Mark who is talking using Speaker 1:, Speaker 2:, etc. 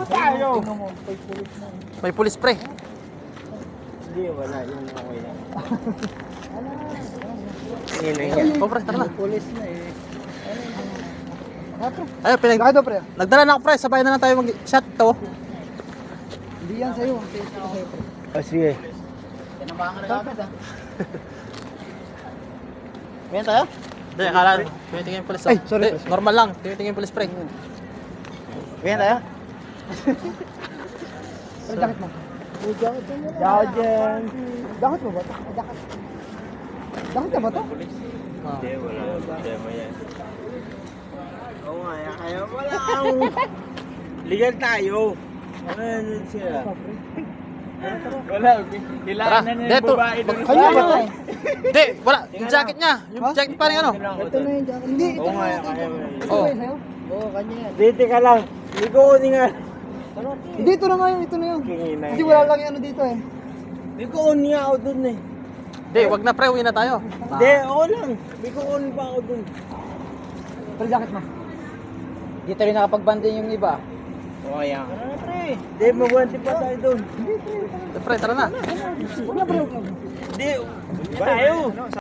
Speaker 1: Tayo!
Speaker 2: May pulis pre.
Speaker 1: Hindi, wala yung okay na.
Speaker 2: Oh, pre, tara na.
Speaker 1: Pulis na eh.
Speaker 2: Ayun,
Speaker 3: Bakit daw, pre?
Speaker 2: nagdala na ako pre, sabay na lang tayo mag-shot to.
Speaker 3: Hindi yan sa'yo. Ang taste ko sa'yo, pre.
Speaker 1: Oh, sige.
Speaker 3: Tinabahan ka na agad, ah.
Speaker 1: Ngayon tayo?
Speaker 2: Hindi, akala, tinitingin yung pulis.
Speaker 3: Ay, sorry,
Speaker 2: Hindi,
Speaker 3: pre.
Speaker 2: normal lang, tinitingin yung pulis pre.
Speaker 1: Ngayon tayo?
Speaker 3: Pero jacket mo.
Speaker 1: Ciao, Jen.
Speaker 3: Jacket mo ba ito? Jacket. Jacket ka ba ito?
Speaker 2: Ah.
Speaker 1: Hindi, wala. Demo yan. Oo nga, kaya wala ang... Legal tayo. Ano sila? Wala, hilaan na
Speaker 2: Deto.
Speaker 1: yung babae doon.
Speaker 3: Kanya ba ito?
Speaker 2: Hindi, wala, yung jacket niya. Yung
Speaker 3: Ha?
Speaker 2: jacket pa rin ano.
Speaker 3: Ito na yung jacket. Hindi, ito
Speaker 1: Oo
Speaker 3: na
Speaker 1: nga,
Speaker 3: yung
Speaker 1: kaya mo
Speaker 3: jacket.
Speaker 1: yan.
Speaker 3: Ito
Speaker 2: Oo.
Speaker 3: ba yung sa'yo?
Speaker 1: Oo, kanya yan. Dito ka lang. Hindi ko kunin nga.
Speaker 3: Hindi, ito na nga yun. Ito na yun.
Speaker 1: Kinginay.
Speaker 3: Kasi wala lang yung ano dito eh.
Speaker 1: Hindi ko kunin nga ako dun eh.
Speaker 2: Hindi, wag na pre, uwi na tayo.
Speaker 1: Hindi, ako lang. Hindi ko kunin pa ako dun.
Speaker 3: Pero jacket mo.
Speaker 4: Dito rin nakapag-banding yung iba.
Speaker 1: Oo, kaya. Tara, pre. Hindi, mabuhanti pa tayo dun.
Speaker 2: Pre, tara na.
Speaker 3: Huwag na, pre. Huwag na.
Speaker 1: Hindi, tayo.